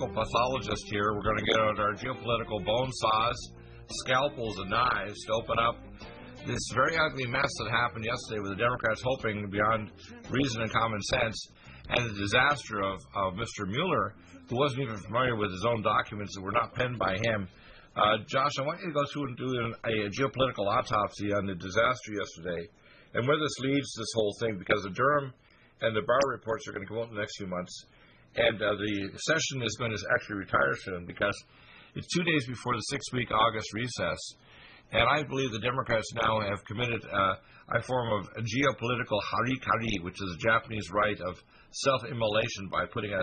forensical pathologist here. We're going to get out our geopolitical bone saws, scalpels, and knives to open up this very ugly mess that happened yesterday with the Democrats hoping beyond reason and common sense, and the disaster of Mr. Mueller, who wasn't even familiar with his own documents that were not penned by him. Josh, I want you to go through and do a geopolitical autopsy on the disaster yesterday and where this leads this whole thing, because the Durham and the Barr reports are going to come out in the next few months. And the session is going to actually retire soon because it's 2 days before the 6-week August recess. And I believe the Democrats now have committed a form of a geopolitical harikari, which is a Japanese rite of self-immolation by putting a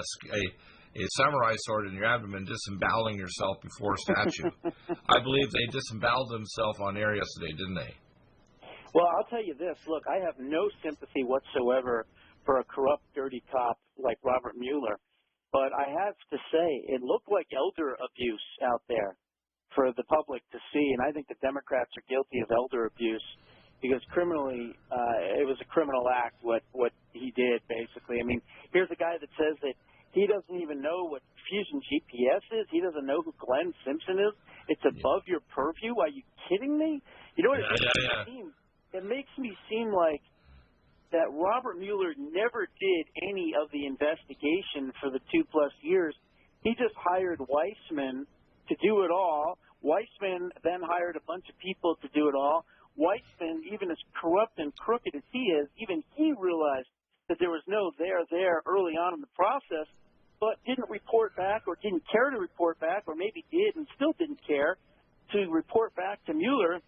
samurai sword in your abdomen, disemboweling yourself before a statue. I believe they disemboweled themselves on air yesterday, didn't they? Well, I'll tell you this. Look, I have no sympathy whatsoever for a corrupt, dirty cop like Robert Mueller. But I have to say, it looked like elder abuse out there for the public to see, and I think the Democrats are guilty of elder abuse because criminally, it was a criminal act what he did, basically. I mean, here's a guy that says that he doesn't even know what Fusion GPS is. He doesn't know who Glenn Simpson is. It's above your purview. Are you kidding me? You know what it makes me seem? It makes me seem like that Robert Mueller never did any of the investigation for the 2+ years. He just hired Weissman to do it all. Weissman then hired a bunch of people to do it all. Weissman, even as corrupt and crooked as he is, even he realized that there was no there early on in the process, but didn't report back or didn't care to report back, or maybe did and still didn't care to report back to Mueller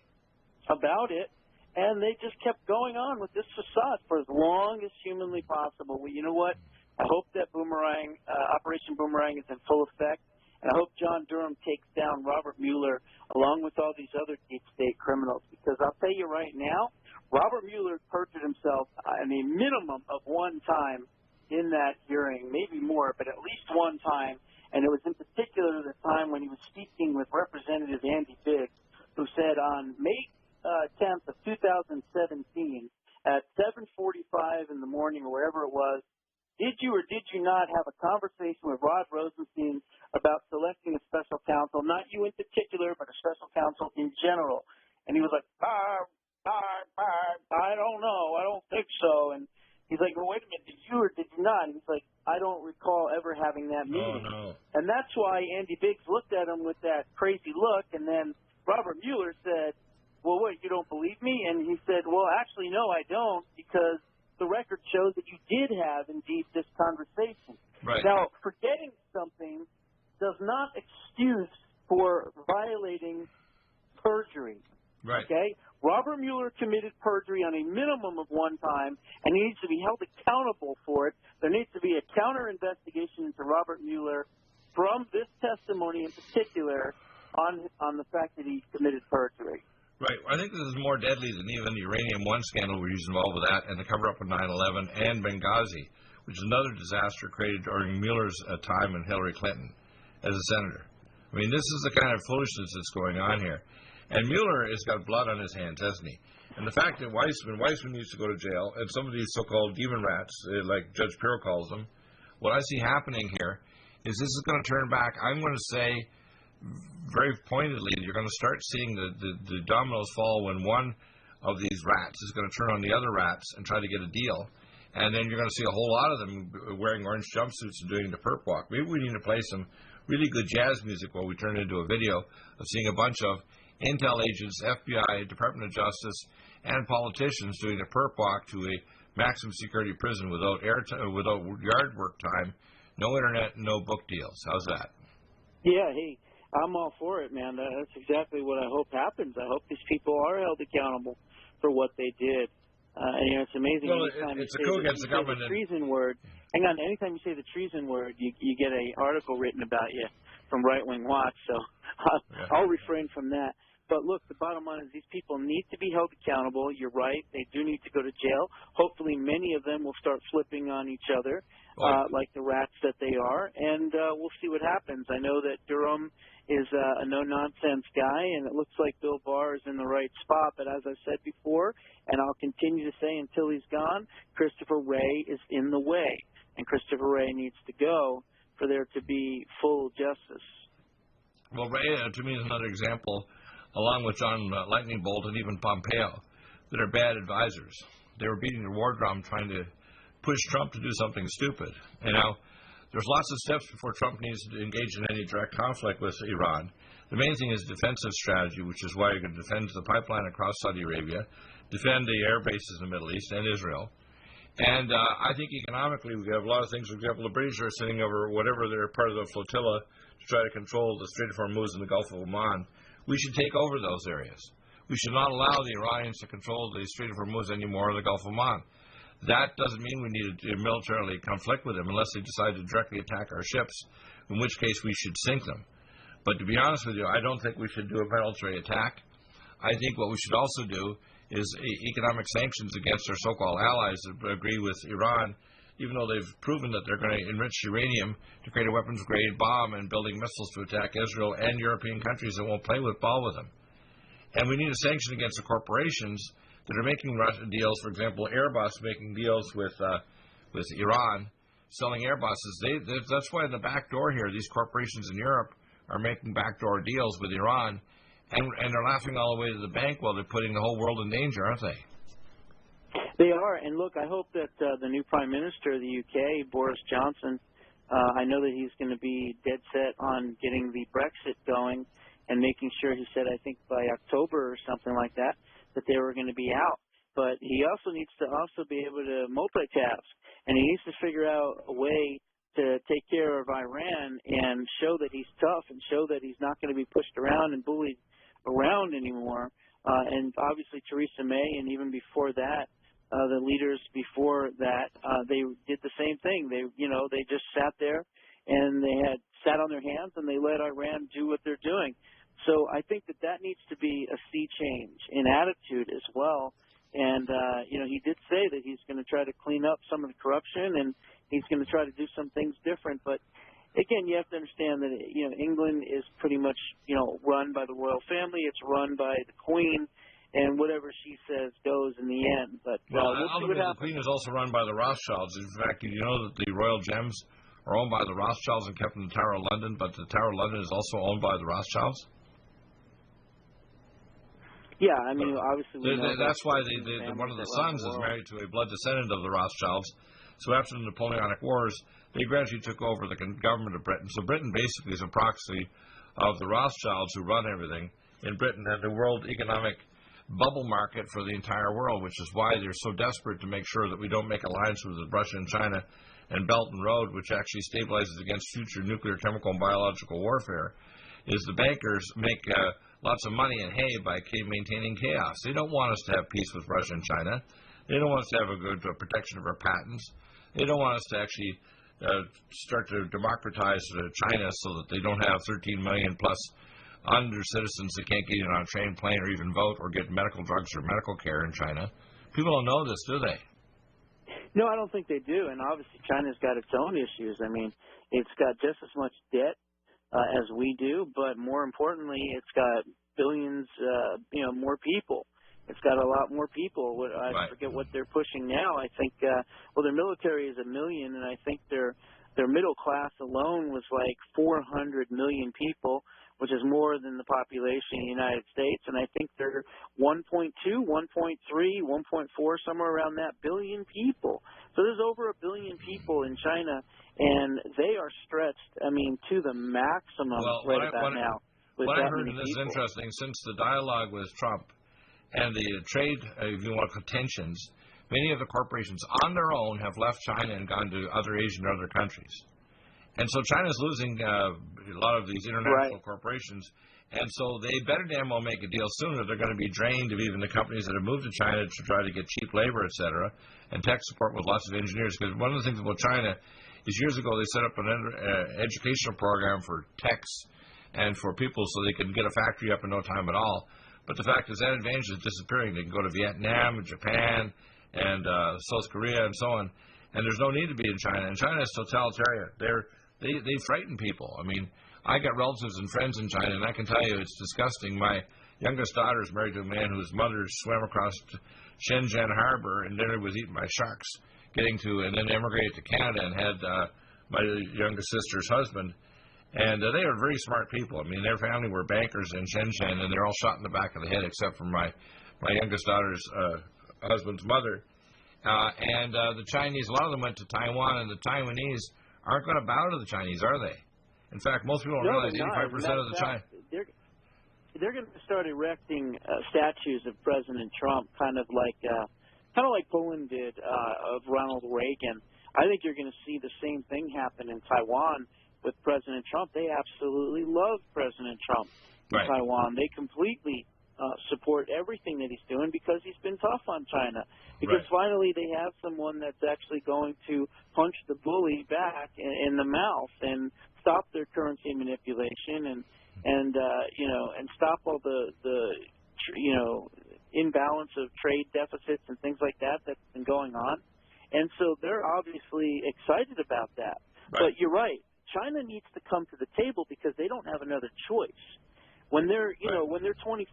about it. And they just kept going on with this facade for as long as humanly possible. Well, you know what? I hope that Operation Boomerang is in full effect. And I hope John Durham takes down Robert Mueller along with all these other deep state criminals. Because I'll tell you right now, Robert Mueller perjured himself a minimum of one time in that hearing, maybe more, but at least one time. And it was in particular the time when he was speaking with Representative Andy Biggs, who said on May 10th of 2017 at 7:45 in the morning or wherever it was, did you or did you not have a conversation with Rod Rosenstein about selecting a special counsel, not you in particular, but a special counsel in general? And he was like, I don't know. I don't think so. And he's like, well, wait a minute. Did you or did you not? And he's like, I don't recall ever having that meeting. Oh, no. And that's why Andy Biggs looked at him with that crazy look. And then Robert Mueller said, well, wait, you don't believe me? And he said, well, actually, no, I don't, because the record shows that you did have, indeed, this conversation. Right. Now, forgetting something does not excuse for violating perjury. Right. Okay? Robert Mueller committed perjury on a minimum of one time, and he needs to be held accountable for it. There needs to be a counter-investigation into Robert Mueller from this testimony in particular on the fact that he committed perjury. Right. I think this is more deadly than even the Uranium One scandal where he's involved with that and the cover-up of 9/11 and Benghazi, which is another disaster created during Mueller's time and Hillary Clinton as a senator. I mean, this is the kind of foolishness that's going on here. And Mueller has got blood on his hands, hasn't he? And the fact that Weissman needs to go to jail, and some of these so-called demon rats, like Judge Pirro calls them, what I see happening here is this is going to turn back, I'm going to say, very pointedly, you're going to start seeing the dominoes fall when one of these rats is going to turn on the other rats and try to get a deal. And then you're going to see a whole lot of them wearing orange jumpsuits and doing the perp walk. Maybe we need to play some really good jazz music while we turn it into a video of seeing a bunch of intel agents, FBI, Department of Justice, and politicians doing the perp walk to a maximum security prison without yard work time, no internet, no book deals. How's that? Yeah, hey. I'm all for it, man. That's exactly what I hope happens. I hope these people are held accountable for what they did. It's amazing. Well, it's a coup against the government. The treason word. Hang on. Anytime you say the treason word, you get an article written about you from Right Wing Watch. So I'll refrain from that. But look, the bottom line is these people need to be held accountable. You're right. They do need to go to jail. Hopefully many of them will start flipping on each other like the rats that they are. And we'll see what happens. I know that Durham is a no-nonsense guy, and it looks like Bill Barr is in the right spot. But as I said before, and I'll continue to say until he's gone, Christopher Wray is in the way. And Christopher Wray needs to go for there to be full justice. Well, Ray, to me, is another example, along with John Lightning Bolt and even Pompeo, that are bad advisors. They were beating the war drum trying to push Trump to do something stupid. You know, there's lots of steps before Trump needs to engage in any direct conflict with Iran. The main thing is defensive strategy, which is why you're going to defend the pipeline across Saudi Arabia, defend the air bases in the Middle East and Israel. And I think economically we have a lot of things. For example, the British are sitting over whatever they're part of the flotilla to try to control the Strait of Hormuz and the Gulf of Oman. We should take over those areas. We should not allow the Iranians to control the Strait of Hormuz anymore or the Gulf of Oman. That doesn't mean we need to militarily conflict with them unless they decide to directly attack our ships, in which case we should sink them. But to be honest with you, I don't think we should do a military attack. I think what we should also do is economic sanctions against our so-called allies that agree with Iran, even though they've proven that they're going to enrich uranium to create a weapons-grade bomb and building missiles to attack Israel and European countries that won't play with ball with them. And we need a sanction against the corporations that are making deals. For example, Airbus making deals with Iran, selling Airbuses. That's why in the back door here, these corporations in Europe are making backdoor deals with Iran, and they're laughing all the way to the bank while they're putting the whole world in danger, aren't they? They are, and look, I hope that the new Prime Minister of the UK, Boris Johnson, I know that he's going to be dead set on getting the Brexit going and making sure, he said, I think by October or something like that, that they were going to be out. But he also needs to be able to multitask, and he needs to figure out a way to take care of Iran and show that he's tough and show that he's not going to be pushed around and bullied around anymore. And obviously Theresa May, and even before that, the leaders before that, they did the same thing. They just sat there and they had sat on their hands and they let Iran do what they're doing. So I think that needs to be a sea change in attitude as well. And, he did say that he's going to try to clean up some of the corruption and he's going to try to do some things different. But, again, you have to understand that, England is pretty much, run by the royal family. It's run by the Queen, and whatever she says goes in the end. But we'll see what happens. The Queen is also run by the Rothschilds. In fact, you know that the royal gems are owned by the Rothschilds and kept in the Tower of London, but the Tower of London is also owned by the Rothschilds? Yeah, I mean, obviously we know that's why one of the sons is married to a blood descendant of the Rothschilds. So after the Napoleonic Wars, they gradually took over the government of Britain. So Britain basically is a proxy of the Rothschilds who run everything in Britain and the world economic bubble market for the entire world, which is why they're so desperate to make sure that we don't make alliances with Russia and China and Belt and Road, which actually stabilizes against future nuclear, chemical, and biological warfare, is the bankers make lots of money and hay by maintaining chaos. They don't want us to have peace with Russia and China. They don't want us to have a good protection of our patents. They don't want us to actually start to democratize China so that they don't have 13 million plus under citizens that can't get in on a train, plane, or even vote or get medical drugs or medical care in China. People don't know this, do they? No, I don't think they do. And obviously China's got its own issues. I mean, it's got just as much debt as we do, but more importantly, it's got billions, more people. It's got a lot more people. I forget what they're pushing now. I think, their military is 1 million, and I think their middle class alone was like 400 million people, which is more than the population of the United States. And I think they're 1.2, 1.3, 1.4, somewhere around that billion people. So there's over 1 billion people in China, and they are stretched, to the maximum about now. What I heard, and this is interesting, since the dialogue with Trump and the trade, if you want to call tensions, many of the corporations on their own have left China and gone to other Asian or other countries. And so China's losing a lot of these international corporations, and so they better damn well make a deal soon or they're going to be drained of even the companies that have moved to China to try to get cheap labor, et cetera, and tech support with lots of engineers. Because one of the things about China is years ago they set up an educational program for techs and for people so they can get a factory up in no time at all. But the fact is that advantage is disappearing. They can go to Vietnam, Japan, and South Korea and so on, and there's no need to be in China. And China is totalitarian. They frighten people. I mean, I got relatives and friends in China, and I can tell you it's disgusting. My youngest daughter is married to a man whose mother swam across Shenzhen Harbor and dinner was eaten by sharks, and then emigrated to Canada and had my youngest sister's husband. And they are very smart people. I mean, their family were bankers in Shenzhen, and they're all shot in the back of the head except for my youngest daughter's husband's mother. And the Chinese, a lot of them went to Taiwan, and the Taiwanese aren't going to bow to the Chinese, are they? In fact, most people don't realize 85% of the Chinese. They're going to start erecting statues of President Trump, kind of like Poland did of Ronald Reagan. I think you're going to see the same thing happen in Taiwan with President Trump. They absolutely love President Trump in Taiwan. They completely support everything that he's doing because he's been tough on China. Because finally they have someone that's actually going to punch the bully back in the mouth and stop their currency manipulation and stop all the imbalance of trade deficits and things like that that's been going on. And so they're obviously excited about that. But you're right. China needs to come to the table because they don't have another choice. When they're, when they're $23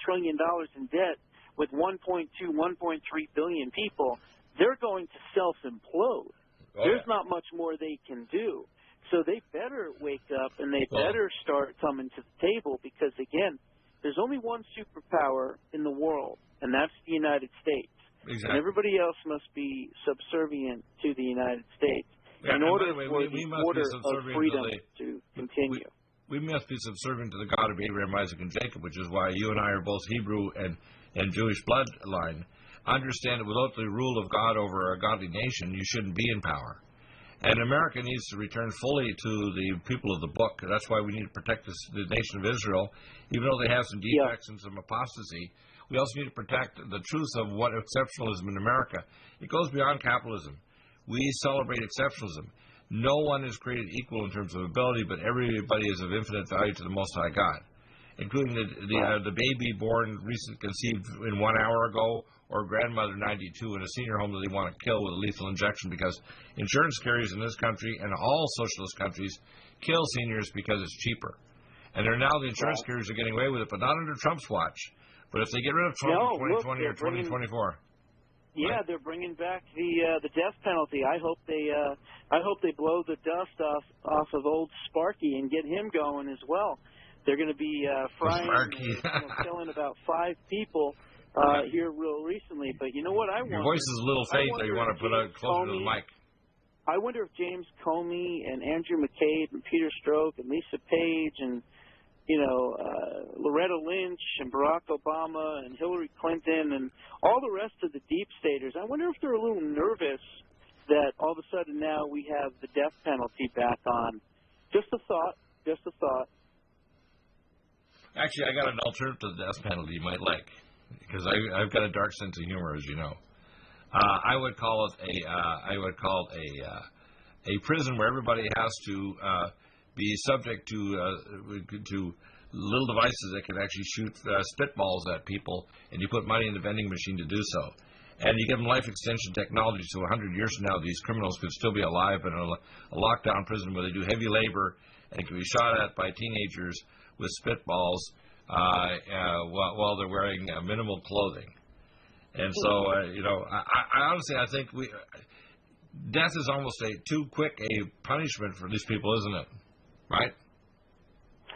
trillion in debt with 1.2, 1.3 billion people, they're going to self-implode. There's not much more they can do. So they better wake up and they better start coming to the table because, again, there's only one superpower in the world, and that's the United States. Exactly. And everybody else must be subservient to the United States. In order for the order of freedom to continue. We must be subservient to the God of Abraham, Isaac, and Jacob, which is why you and I are both Hebrew and Jewish bloodline. Understand that without the rule of God over a godly nation, you shouldn't be in power. And America needs to return fully to the people of the book. That's why we need to protect the nation of Israel, even though they have some defects and some apostasy. We also need to protect the truth of what exceptionalism in America. It goes beyond capitalism. We celebrate exceptionalism. No one is created equal in terms of ability, but everybody is of infinite value to the Most High God, including the baby born recently conceived in 1 hour ago, or grandmother 92 in a senior home that they want to kill with a lethal injection because insurance carriers in this country and all socialist countries kill seniors because it's cheaper. And the insurance carriers are getting away with it, but not under Trump's watch. But if they get rid of Trump in 2020 or 2024. Yeah, they're bringing back the death penalty. I hope they blow the dust off of old Sparky and get him going as well. They're going to be killing about 5 people here real recently. But you know what? Your voice is a little faint, so you want to put it closer to the mic. I wonder if James Comey and Andrew McCabe and Peter Strzok and Lisa Page and Loretta Lynch and Barack Obama and Hillary Clinton and all the rest of the deep staters, I wonder if they're a little nervous that all of a sudden now we have the death penalty back on. Just a thought. Actually, I got an alternative to the death penalty you might like, because I've got a dark sense of humor, as you know. I would call it a prison where everybody has to be subject to little devices that can actually shoot spitballs at people, and you put money in the vending machine to do so. And you give them life extension technology, so 100 years from now, these criminals could still be alive in a lockdown prison where they do heavy labor and can be shot at by teenagers with spitballs while they're wearing minimal clothing. And so, I honestly, I think death is almost too quick a punishment for these people, isn't it? Right?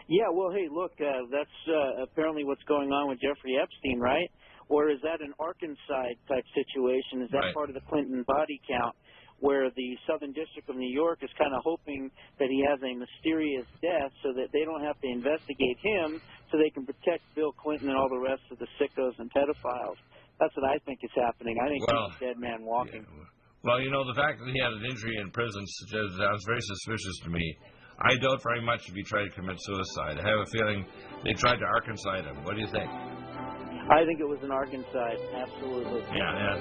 Yeah, well, hey, look, that's apparently what's going on with Jeffrey Epstein, right? Or is that an Arkansas type situation? Is that part of the Clinton body count where the Southern District of New York is kind of hoping that he has a mysterious death so that they don't have to investigate him so they can protect Bill Clinton and all the rest of the sickos and pedophiles? That's what I think is happening. I think he's a dead man walking. Yeah. Well, the fact that he had an injury in prison sounds very suspicious to me. I doubt very much if he tried to commit suicide. I have a feeling they tried to Arkansas him. What do you think? I think it was an Arkansas, absolutely. Yeah,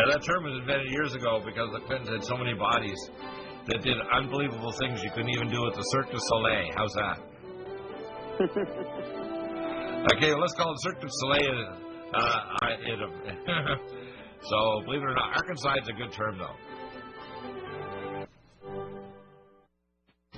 that term was invented years ago because the Clintons had so many bodies that did unbelievable things you couldn't even do at the Cirque du Soleil. How's that? Okay, let's call it Cirque du Soleil. So, believe it or not, Arkansas is a good term, though.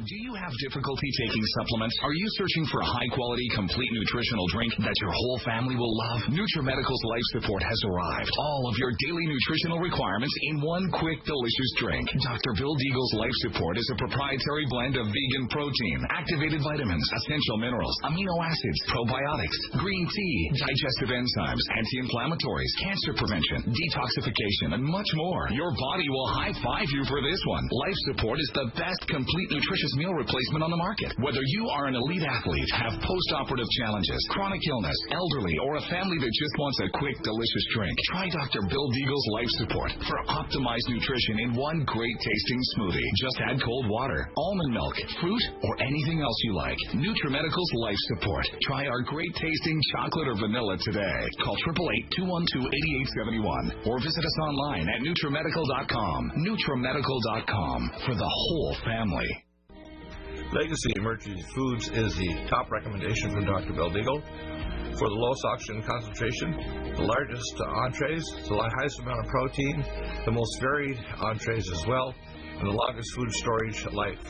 Do you have difficulty taking supplements? Are you searching for a high-quality, complete nutritional drink that your whole family will love? NutriMedical's Life Support has arrived. All of your daily nutritional requirements in one quick, delicious drink. Dr. Bill Deagle's Life Support is a proprietary blend of vegan protein, activated vitamins, essential minerals, amino acids, probiotics, green tea, digestive enzymes, anti-inflammatories, cancer prevention, detoxification, and much more. Your body will high-five you for this one. Life Support is the best complete nutritious meal replacement on the market. Whether you are an elite athlete, have post-operative challenges, chronic illness, elderly, or a family that just wants a quick, delicious drink, try Dr. Bill Deagle's Life Support for optimized nutrition in one great-tasting smoothie. Just add cold water, almond milk, fruit, or anything else you like. NutriMedical's Life Support. Try our great-tasting chocolate or vanilla today. Call 888-212-8871 or visit us online at NutriMedical.com. NutriMedical.com for the whole family. Legacy Emergency Foods is the top recommendation from Dr. Bill Deagle for the lowest oxygen concentration, the largest entrees, the highest amount of protein, the most varied entrees as well, and the longest food storage life.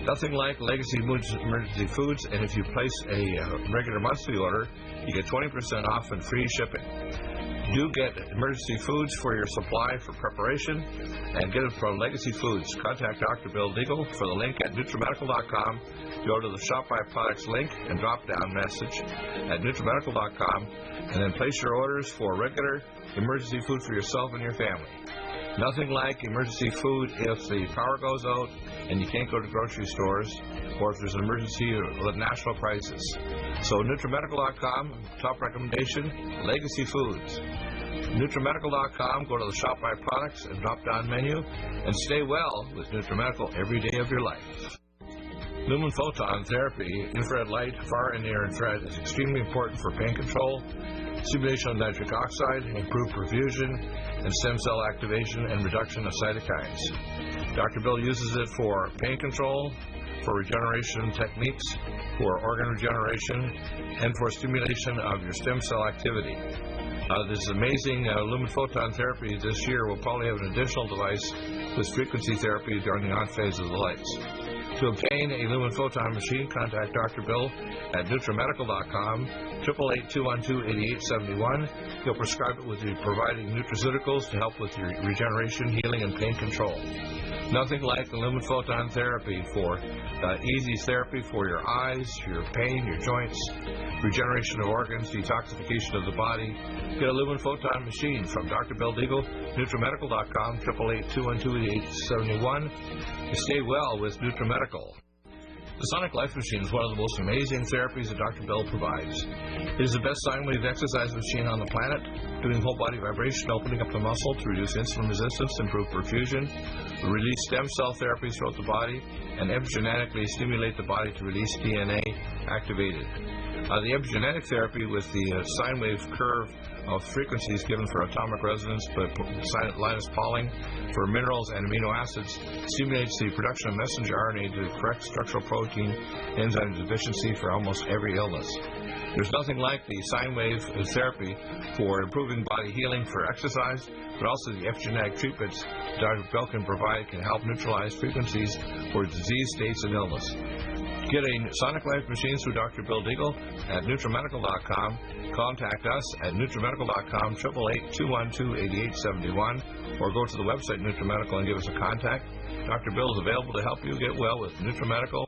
Nothing like Legacy Emergency Foods, and if you place a regular monthly order, you get 20% off and free shipping. Do get emergency foods for your supply for preparation and get it from Legacy Foods. Contact Dr. Bill Deagle for the link at NutriMedical.com. Go to the Shop My Products link and drop down message at NutriMedical.com and then place your orders for regular emergency food for yourself and your family. Nothing like emergency food if the power goes out and you can't go to grocery stores or if there's an emergency or a national crisis. So NutriMedical.com, top recommendation, Legacy Foods. NutriMedical.com, go to the Shop My Products and drop down menu and stay well with NutriMedical every day of your life. Lumen Photon therapy, infrared light, far and near infrared, is extremely important for pain control, stimulation of nitric oxide, improved perfusion, and stem cell activation and reduction of cytokines. Dr. Bill uses it for pain control, for regeneration techniques, for organ regeneration, and for stimulation of your stem cell activity. This amazing Lumen Photon therapy this year will probably have an additional device with frequency therapy during the on phase of the lights. To obtain a Lumen Photon machine, contact Dr. Bill at NutriMedical.com, 888-212-8871. He'll prescribe it with you providing nutraceuticals to help with your regeneration, healing, and pain control. Nothing like the Lumen Photon therapy for easy therapy for your eyes, your pain, your joints, regeneration of organs, detoxification of the body. Get a Lumen Photon machine from Dr. Bill Deagle, NutriMedical.com, 888-212-8871. Stay well with NutriMedical. The Sonic Life Machine is one of the most amazing therapies that Dr. Bill provides. It is the best sine wave exercise machine on the planet, doing whole body vibration, opening up the muscle to reduce insulin resistance, improve perfusion, release stem cell therapies throughout the body, and epigenetically stimulate the body to release DNA activated. The epigenetic therapy with the sine wave curve of frequencies given for atomic resonance, but Linus Pauling for minerals and amino acids stimulates the production of messenger RNA to correct structural protein enzyme deficiency for almost every illness. There's nothing like the sine wave therapy for improving body healing for exercise, but also the epigenetic treatments Dr. Bill can provide can help neutralize frequencies for disease states and illness. Get a Sonic Life machine through Dr. Bill Deagle at NutriMedical.com. Contact us at NutriMedical.com, 888-212-8871, or go to the website NutriMedical and give us a contact. Dr. Bill is available to help you get well with NutriMedical.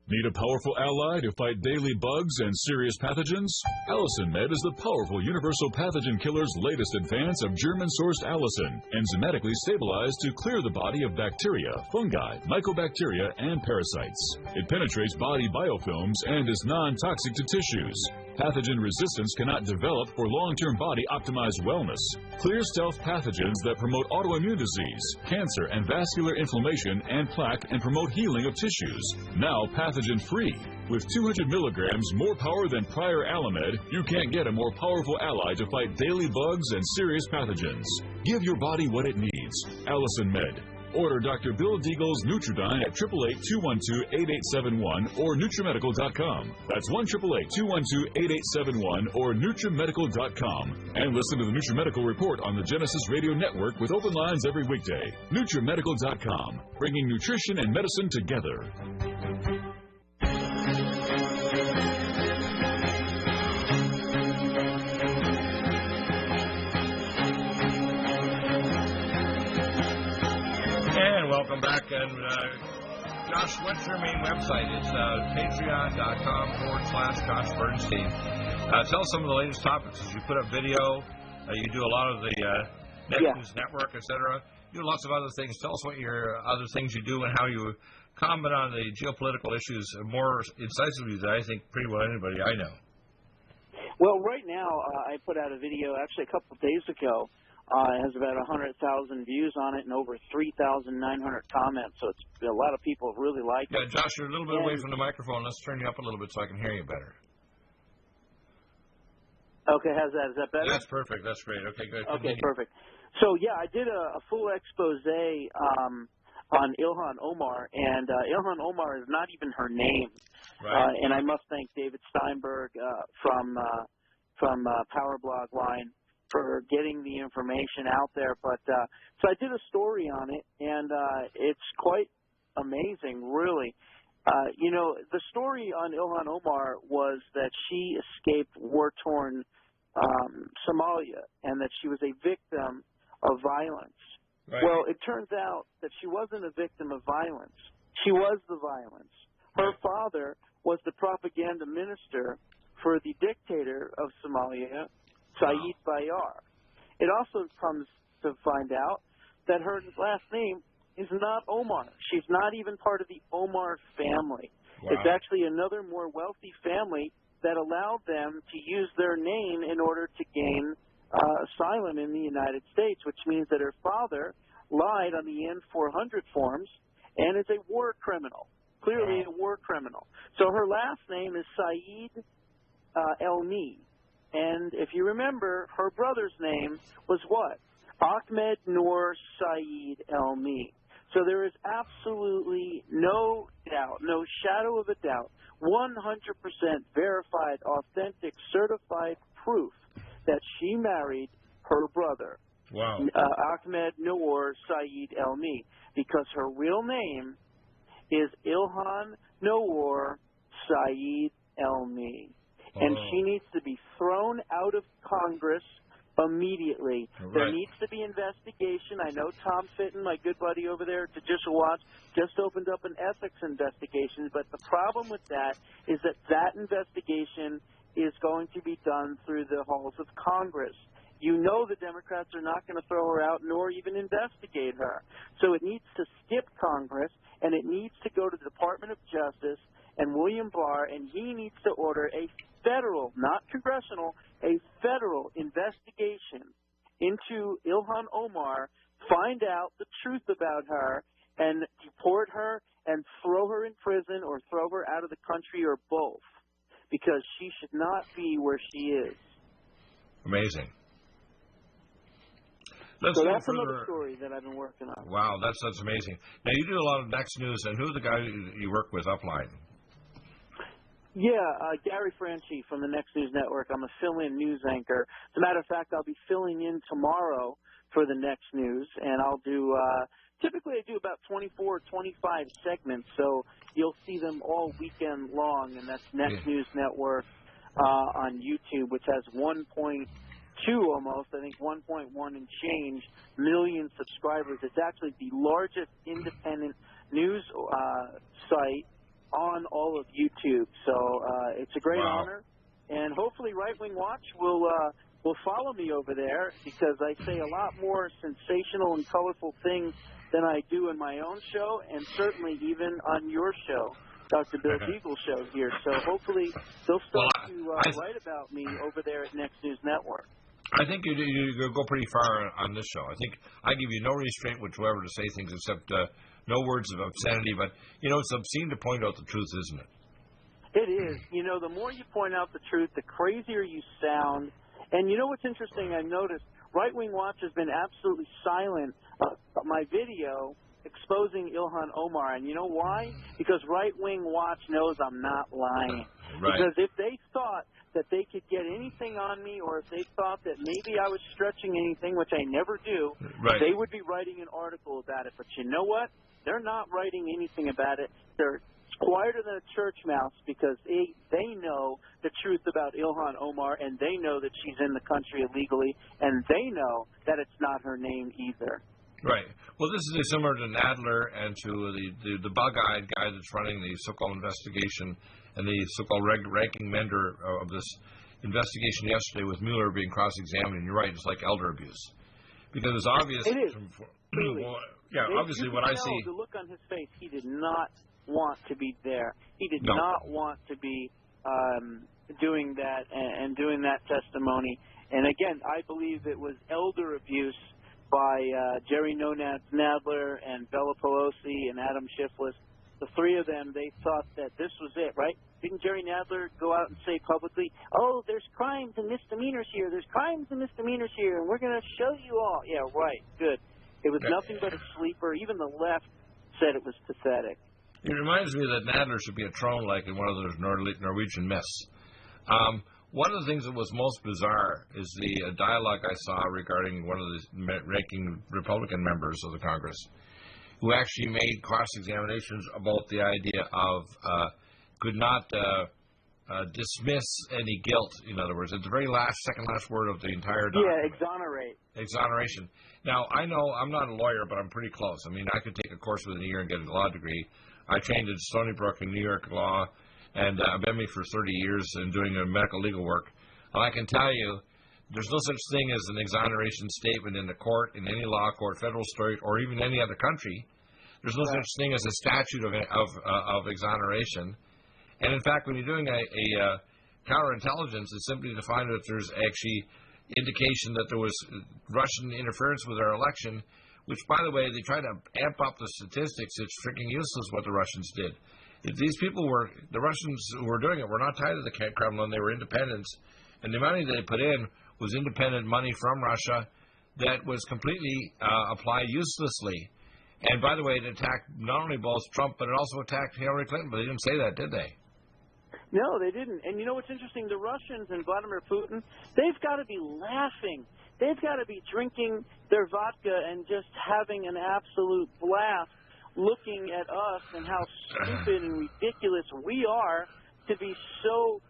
Need a powerful ally to fight daily bugs and serious pathogens? Allicin Med is the powerful universal pathogen killer's latest advance of German-sourced allicin, enzymatically stabilized to clear the body of bacteria, fungi, mycobacteria, and parasites. It penetrates body biofilms and is non-toxic to tissues. Pathogen resistance cannot develop for long-term body-optimized wellness. Clear stealth pathogens that promote autoimmune disease, cancer and vascular inflammation and plaque and promote healing of tissues. Now pathogen-free. With 200 milligrams more power than prior Alamed, you can't get a more powerful ally to fight daily bugs and serious pathogens. Give your body what it needs. Allicin Med. Order Dr. Bill Deagle's Nutridyne at 888-212-8871 or NutriMedical.com. That's 1-888-212-8871 or NutriMedical.com. And listen to the NutriMedical Report on the Genesis Radio Network with open lines every weekday. NutriMedical.com, bringing nutrition and medicine together. welcome back. And Josh, what's your main website? It's patreon.com/Josh Bernstein. Tell us some of the latest topics. As you put up video, you do a lot of the News Network, etc. You do lots of other things. Tell us what your other things you do and how you comment on the geopolitical issues more incisively than I think pretty well anybody I know. Well, right now, I put out a video actually a couple of days ago. It has about 100,000 views on it and over 3,900 comments. So it's a lot of people really like it. Yeah, Josh, you're a little bit away from the microphone. Let's turn you up a little bit so I can hear you better. Okay, how's that? Is that better? That's perfect. That's great. Okay, good. Okay, perfect. So, yeah, I did a full expose on Ilhan Omar, and Ilhan Omar is not even her name. Right. And I must thank David Steinberg from Power Blog Line for getting the information out there. But so I did a story on it, and it's quite amazing, really. The story on Ilhan Omar was that she escaped war-torn Somalia and that she was a victim of violence. Right. Well, it turns out that she wasn't a victim of violence. She was the violence. Her father was the propaganda minister for the dictator of Somalia, Saeed Bayar. It also comes to find out that her last name is not Omar. She's not even part of the Omar family. Wow. It's actually another more wealthy family that allowed them to use their name in order to gain asylum in the United States, which means that her father lied on the N-400 forms and is a war criminal, clearly a war criminal. So her last name is Saeed Elmi. And if you remember, her brother's name was what? Ahmed Noor Saeed Elmi. So there is absolutely no doubt, no shadow of a doubt, 100% verified, authentic, certified proof that she married her brother, Ahmed Noor Saeed Elmi, because her real name is Ilhan Noor Saeed Elmi. And she needs to be thrown out of Congress immediately. Right. There needs to be investigation. I know Tom Fitton, my good buddy over there at Judicial Watch, just opened up an ethics investigation, but the problem with that is that that investigation is going to be done through the halls of Congress. You know the Democrats are not going to throw her out nor even investigate her. So it needs to skip Congress, and it needs to go to the Department of Justice and William Barr, and he needs to order a federal, not congressional, a federal investigation into Ilhan Omar, find out the truth about her, and deport her and throw her in prison or throw her out of the country or both, because she should not be where she is. Amazing. So that's another story that I've been working on. Wow, that's amazing. Now, you do a lot of Next News, and who's the guy you work with upline? Yeah, Gary Franchi from the Next News Network. I'm a fill-in news anchor. As a matter of fact, I'll be filling in tomorrow for the Next News, and I'll do typically I do about 24 or 25 segments, so you'll see them all weekend long, and that's Next News Network on YouTube, which has 1.2 almost, I think 1.1 and change million subscribers. It's actually the largest independent news site on all of YouTube. So it's a great honor, and hopefully Right Wing Watch will follow me over there, because I say a lot more sensational and colorful things than I do in my own show, and certainly even on your show, Dr. Bill Deagle's show here. So hopefully they'll start to write about me over there at Next News Network. I think you go pretty far on this show. I think I give you no restraint whatsoever to say things except no words of obscenity. But, it's obscene to point out the truth, isn't it? It is. The more you point out the truth, the crazier you sound. And you know what's interesting? I've noticed Right Wing Watch has been absolutely silent about my video exposing Ilhan Omar. And you know why? Because Right Wing Watch knows I'm not lying. Right. Because if they thought that they could get anything on me, or if they thought that maybe I was stretching anything, which I never do, they would be writing an article about it. But you know what? They're not writing anything about it. They're quieter than a church mouse, because they know the truth about Ilhan Omar, and they know that she's in the country illegally, and they know that it's not her name either. Right. Well, this is similar to Nadler and to the bug-eyed guy that's running the so-called investigation and the so-called ranking member of this investigation yesterday with Mueller being cross-examined. And you're right, it's like elder abuse. Because it's obvious. It is. Well, yeah, obviously what I see. The look on his face, he did not want to be there. He did not want to be doing that and doing that testimony. And again, I believe it was elder abuse by Jerry Nadler and Bella Pelosi and Adam Schiff. The three of them, they thought that this was it, right? Didn't Jerry Nadler go out and say publicly, oh, there's crimes and misdemeanors here, there's crimes and misdemeanors here, and we're going to show you all. Yeah, right, good. It was nothing but a sleeper. Even the left said it was pathetic. It reminds me that Nadler should be a throne like in one of those Norwegian myths. One of the things that was most bizarre is the dialogue I saw regarding one of the ranking Republican members of the Congress who actually made cross-examinations about the idea of could not dismiss any guilt, in other words, at the very second last word of the entire document. Yeah, exonerate. Exoneration. Now, I know I'm not a lawyer, but I'm pretty close. I mean, I could take a course within a year and get a law degree. I trained at Stony Brook in New York law, and I've been for 30 years and doing medical legal work. And I can tell you, there's no such thing as an exoneration statement in the court, in any law court, federal, state, or even any other country. There's no such thing as a statute of exoneration. And in fact, when you're doing a counterintelligence, it's simply to find out if there's actually indication that there was Russian interference with our election, which, by the way, they try to amp up the statistics. It's freaking useless what the Russians did. If these people the Russians who were doing it were not tied to the Kremlin, they were independents, and the money they put in was independent money from Russia that was completely applied uselessly. And by the way, it attacked not only both Trump, but it also attacked Hillary Clinton, but they didn't say that, did they? No, they didn't. And you know what's interesting? The Russians and Vladimir Putin, they've got to be laughing. They've got to be drinking their vodka and just having an absolute blast looking at us and how stupid and ridiculous we are to be so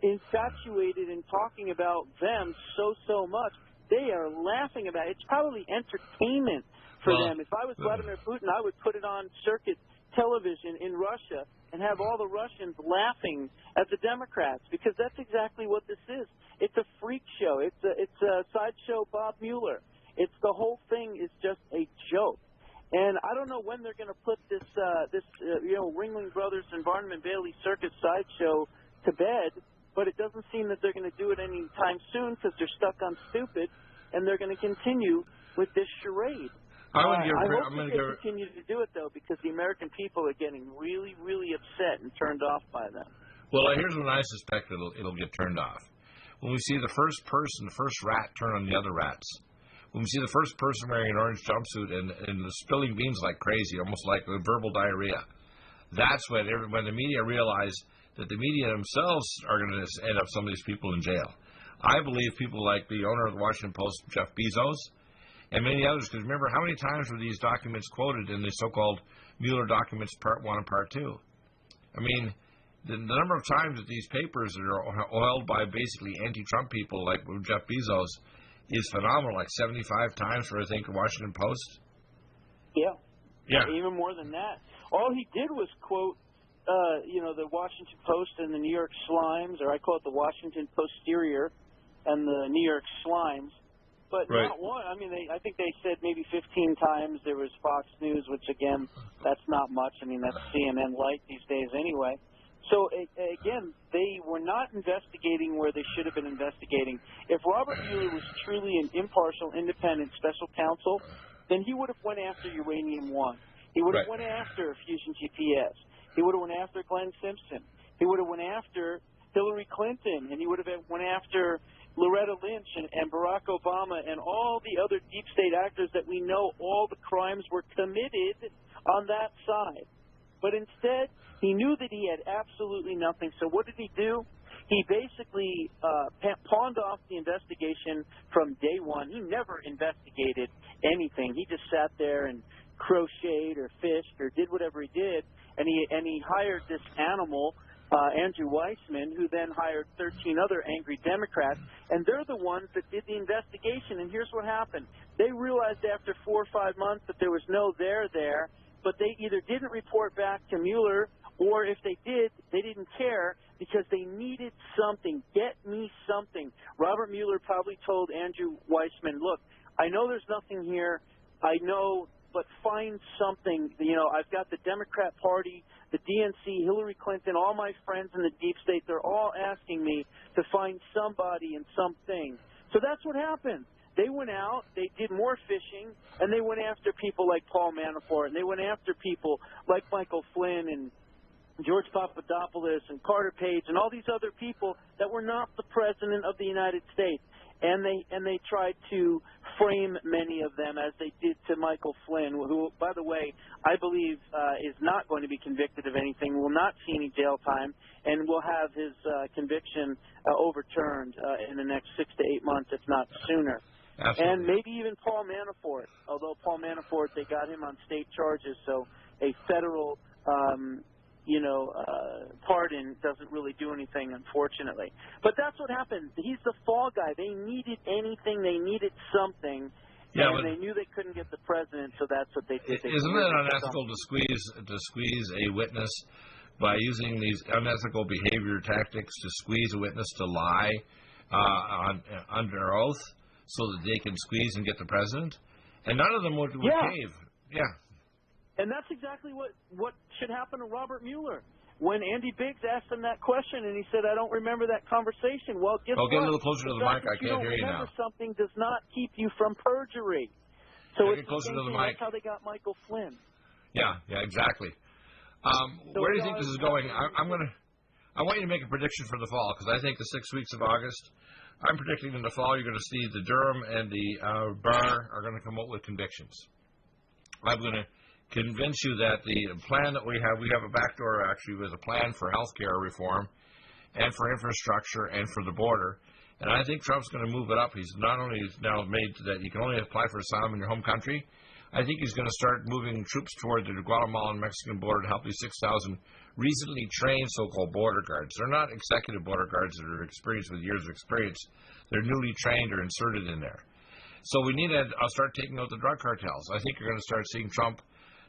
infatuated in talking about them so much. They are laughing about it. It's probably entertainment for them. If I was Vladimir Putin, I would put it on circuit television in Russia and have all the Russians laughing at the Democrats, because that's exactly what this is. It's a freak show. It's a sideshow Bob Mueller. It's the whole thing is just a joke. And I don't know when they're going to put this Ringling Brothers and Barnum and Bailey circus sideshow to bed, but it doesn't seem that they're going to do it anytime soon because they're stuck on stupid, and they're going to continue with this charade. I hope they continue to do it, though, because the American people are getting really, really upset and turned off by them. Well, here's when I suspect it'll get turned off. When we see the first rat turn on the other rats. When we see the first person wearing an orange jumpsuit and spilling beans like crazy, almost like verbal diarrhea. That's when the media realize that the media themselves are going to end up some of these people in jail. I believe people like the owner of the Washington Post, Jeff Bezos, and many others, because remember, how many times were these documents quoted in the so-called Mueller documents Part 1 and Part 2? I mean, the number of times that these papers that are oiled by basically anti-Trump people like Jeff Bezos is phenomenal, like 75 times for, I think, the Washington Post. Yeah. Even more than that. All he did was quote, the Washington Post and the New York Slimes, or I call it the Washington Posterior and the New York Slimes. But not one. I mean, I think they said maybe 15 times. There was Fox News, which, again, that's not much. I mean, that's CNN Light these days anyway. So, again, they were not investigating where they should have been investigating. If Robert Mueller was truly an impartial, independent special counsel, then he would have went after Uranium-1. He would have went after Fusion GPS. He would have went after Glenn Simpson. He would have went after Hillary Clinton, and he would have went after Loretta Lynch and Barack Obama and all the other deep state actors that we know all the crimes were committed on that side. But instead, he knew that he had absolutely nothing. So what did he do? He basically pawned off the investigation from day one. He never investigated anything. He just sat there and crocheted or fished or did whatever he did, and he hired this animal Andrew Weissman, who then hired 13 other angry Democrats, and they're the ones that did the investigation. And here's what happened. They realized after 4 or 5 months that there was no there there, but they either didn't report back to Mueller, or if they did, they didn't care because they needed something. Get me something. Robert Mueller probably told Andrew Weissman, look, I know there's nothing here. I know, but find something. You know, I've got the Democrat Party, the DNC, Hillary Clinton, all my friends in the deep state. They're all asking me to find somebody and something. So that's what happened. They went out, they did more fishing, and they went after people like Paul Manafort, and they went after people like Michael Flynn and George Papadopoulos and Carter Page and all these other people that were not the president of the United States. And they tried to frame many of them as they did to Michael Flynn, who, by the way, I believe is not going to be convicted of anything, will not see any jail time, and will have his conviction overturned in the next 6 to 8 months, if not sooner. Absolutely. And maybe even Paul Manafort, although Paul Manafort, they got him on state charges, so a federal pardon doesn't really do anything, unfortunately. But that's what happened. He's the fall guy. They needed anything. They needed something. Yeah, and they knew they couldn't get the president, so that's what they did. Isn't it unethical to squeeze a witness by using these unethical behavior tactics to squeeze a witness to lie under oath so that they can squeeze and get the president? And none of them would cave. Yeah. And that's exactly what should happen to Robert Mueller. When Andy Biggs asked him that question, and he said, I don't remember that conversation. Well, guess what? Get a little closer to the mic. I can't hear you now. Something does not keep you from perjury. So it's get closer to the mic. mic. That's how they got Michael Flynn. Yeah, exactly. Where do you think this is going? I want you to make a prediction for the fall, because I think the 6 weeks of August, I'm predicting in the fall you're going to see the Durham and the Barr are going to come up with convictions. I'm going to convince you that the plan that we have a backdoor actually with a plan for health care reform and for infrastructure and for the border. And I think Trump's going to move it up. He's not only now made that you can only apply for asylum in your home country, I think he's going to start moving troops toward the Guatemalan Mexican border to help these 6,000 recently trained so-called border guards. They're not executive border guards that are experienced with years of experience. They're newly trained or inserted in there. So we need to start taking out the drug cartels. I think you're going to start seeing Trump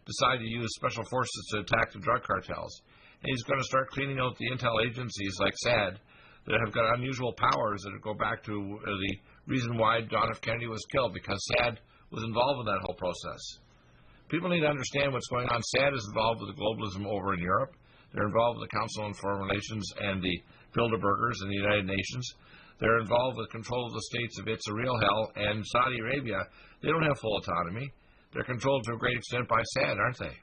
decide to use special forces to attack the drug cartels. And he's going to start cleaning out the intel agencies like SAD that have got unusual powers that go back to the reason why John F. Kennedy was killed, because SAD was involved in that whole process. People need to understand what's going on. SAD is involved with the globalism over in Europe. They're involved with the Council on Foreign Relations and the Bilderbergers in the United Nations. They're involved with control of the states of It's a Real Hell and Saudi Arabia. They don't have full autonomy. They're controlled to a great extent by SAD, aren't they?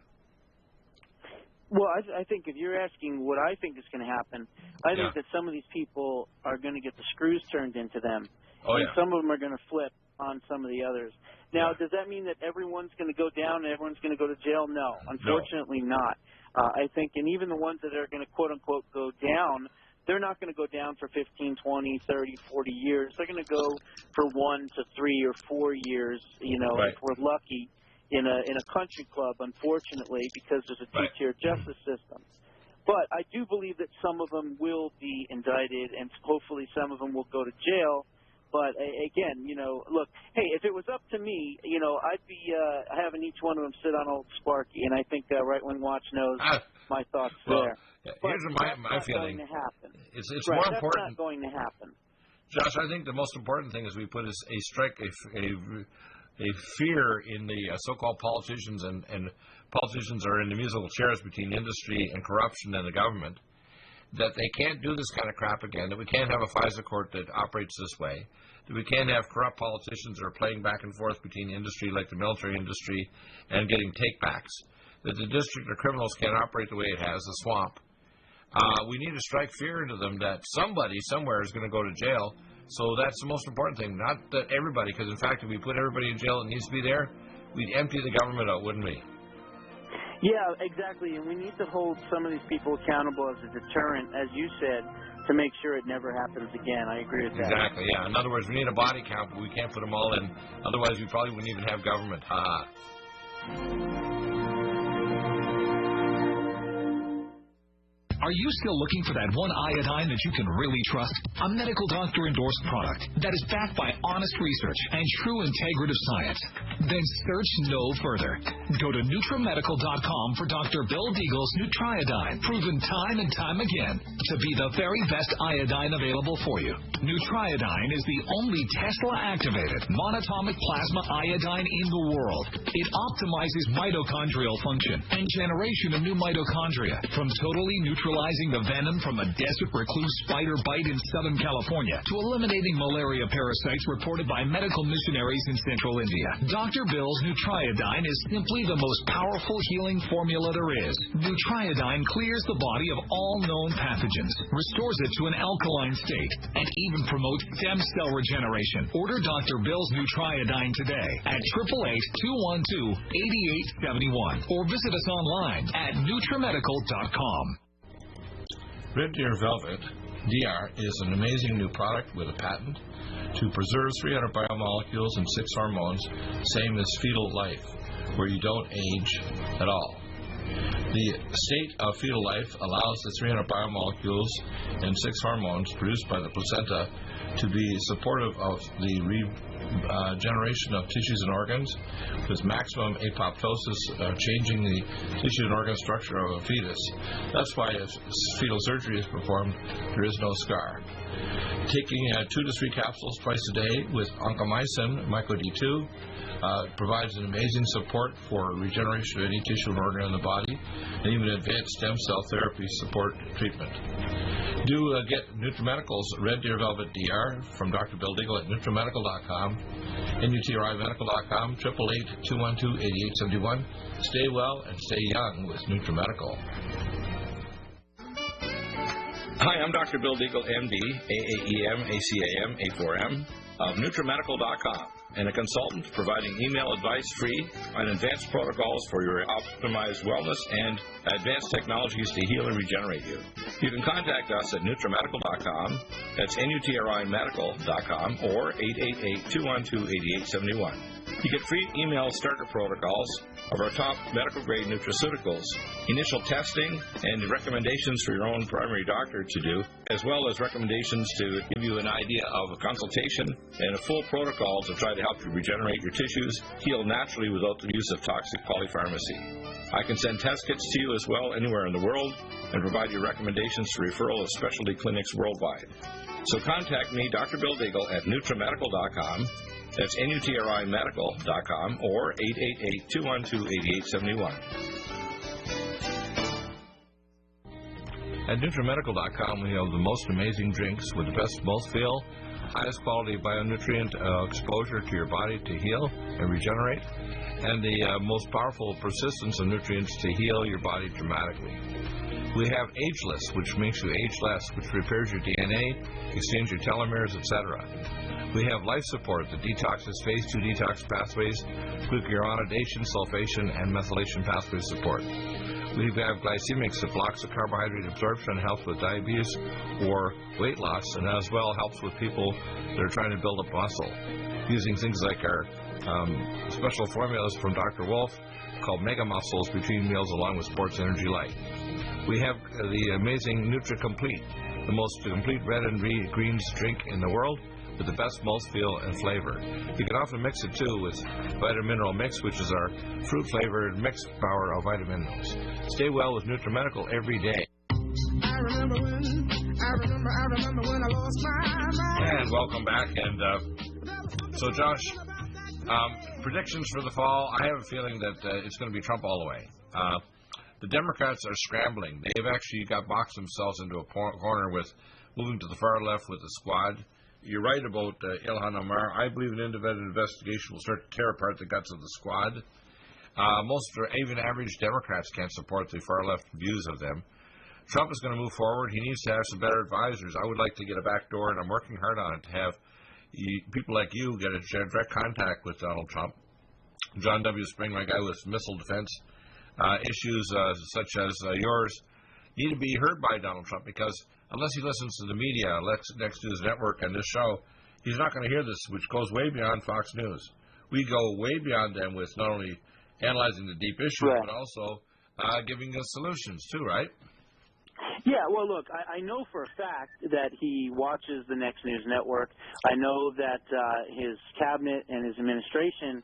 Well, I think if you're asking what I think is going to happen, I think that some of these people are going to get the screws turned into them. And some of them are going to flip on some of the others. Now, does that mean that everyone's going to go down and everyone's going to go to jail? No, unfortunately not. I think, and even the ones that are going to, quote-unquote, go down, they're not going to go down for 15, 20, 30, 40 years. They're going to go for 1 to 3 or 4 years, if we're lucky, in a country club, unfortunately, because there's a two-tier justice system. But I do believe that some of them will be indicted, and hopefully some of them will go to jail. But again, look, hey, if it was up to me, I'd be having each one of them sit on old Sparky, and I think Right Wing Watch knows my thoughts there. Here's my feeling. Going to happen. It's more important. That's not going to happen. Josh, I think the most important thing is we put a fear in the so-called politicians, and politicians are in the musical chairs between industry and corruption and the government, that they can't do this kind of crap again, that we can't have a FISA court that operates this way, that we can't have corrupt politicians that are playing back and forth between industry like the military industry and getting take-backs, that the district of criminals can't operate the way it has, the swamp. We need to strike fear into them that somebody somewhere is going to go to jail. So that's the most important thing, not that everybody, because in fact if we put everybody in jail that needs to be there, we'd empty the government out, wouldn't we? Yeah, exactly, and we need to hold some of these people accountable as a deterrent, as you said, to make sure it never happens again. I agree with that. Exactly, yeah. In other words, we need a body count, but we can't put them all in. Otherwise, we probably wouldn't even have government. Ha-ha. Are you still looking for that one iodine that you can really trust? A medical doctor-endorsed product that is backed by honest research and true integrative science? Then search no further. Go to NutriMedical.com for Dr. Bill Deagle's Nutriodine, proven time and time again to be the very best iodine available for you. Nutriodine is the only Tesla-activated monatomic plasma iodine in the world. It optimizes mitochondrial function and generation of new mitochondria, from totally neutralizing the venom from a desert recluse spider bite in Southern California to eliminating malaria parasites reported by medical missionaries in Central India. Dr. Bill's Nutriodine is simply the most powerful healing formula there is. Nutriodine clears the body of all known pathogens, restores it to an alkaline state, and even promotes stem cell regeneration. Order Dr. Bill's Nutriodine today at 888-212-8871 or visit us online at NutriMedical.com. Red Deer Velvet DR is an amazing new product with a patent to preserve 300 biomolecules and 6 hormones, same as fetal life, where you don't age at all. The state of fetal life allows the 300 biomolecules and 6 hormones produced by the placenta to be supportive of the regeneration of tissues and organs, with maximum apoptosis changing the tissue and organ structure of a fetus. That's why if fetal surgery is performed, there is no scar. Taking 2 to 3 capsules twice a day with oncomycin, myco-D2, provides an amazing support for regeneration of any tissue and organ in the body, and even advanced stem cell therapy support treatment. Do get NutriMedical's Red Deer Velvet DR from Dr. Bill Deagle at NutriMedical.com, NutriMedical.com, 888-212-8871. Stay well and stay young with NutriMedical. Hi, I'm Dr. Bill Deagle, MD, AAEM, ACAM, A4M, of NutriMedical.com, and a consultant providing email advice free on advanced protocols for your optimized wellness and advanced technologies to heal and regenerate you. You can contact us at NutriMedical.com, that's NutriMedical.com, or 888-212-8871. You get free email starter protocols of our top medical-grade nutraceuticals, initial testing, and recommendations for your own primary doctor to do, as well as recommendations to give you an idea of a consultation and a full protocol to try to help you regenerate your tissues, heal naturally without the use of toxic polypharmacy. I can send test kits to you as well anywhere in the world and provide you recommendations for referral of specialty clinics worldwide. So contact me, Dr. Bill Deagle, at NutriMedical.com. That's NutriMedical.com, or 888-212-8871. At NutriMedical.com, we have the most amazing drinks with the best mouthfeel, highest quality bionutrient exposure to your body to heal and regenerate, and the most powerful persistence of nutrients to heal your body dramatically. We have Ageless, which makes you age less, which repairs your DNA, extends your telomeres, etc. We have Life Support that detoxes phase 2 detox pathways, glucuronidation, sulfation, and methylation pathway support. We have Glycemics that blocks the carbohydrate absorption, helps with diabetes or weight loss, and as well helps with people that are trying to build up muscle, using things like our special formulas from Dr. Wolf called Mega Muscles between meals along with Sports Energy Light. We have the amazing NutriComplete, the most complete red and greens drink in the world, with the best mouthfeel and flavor. You can often mix it too with Vitamin Mineral Mix, which is our fruit-flavored mixed power of vitamin minerals. Stay well with NutriMedical every day. I remember when I lost my mind. And welcome back. And so, Josh, predictions for the fall. I have a feeling that it's going to be Trump all the way. The Democrats are scrambling. They've actually boxed themselves into a corner with moving to the far left with the squad. You're right about Ilhan Omar. I believe an independent investigation will start to tear apart the guts of the squad. Most, even average Democrats can't support the far-left views of them. Trump is going to move forward. He needs to have some better advisors. I would like to get a back door, and I'm working hard on it, to have people like you get a direct contact with Donald Trump. John W. Spring, my guy with missile defense issues such as yours, need to be heard by Donald Trump, because unless he listens to the media, next to his network and this show, he's not going to hear this, which goes way beyond Fox News. We go way beyond them with not only analyzing the deep issues, right, but also giving us solutions too, right? Yeah, well, look, I know for a fact that he watches the Next News Network. I know that his cabinet and his administration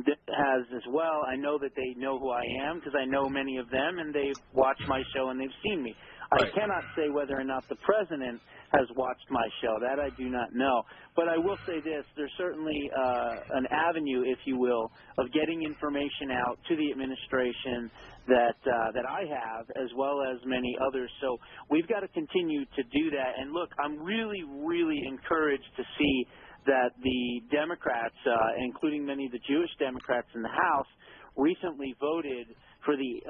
has as well. I know that they know who I am because I know many of them, and they've watched my show and they've seen me. Right. I cannot say whether or not the president has watched my show. That I do not know. But I will say this. There's certainly an avenue, if you will, of getting information out to the administration that I have, as well as many others. So we've got to continue to do that. And, look, I'm really, really encouraged to see that the Democrats, including many of the Jewish Democrats in the House, recently voted for the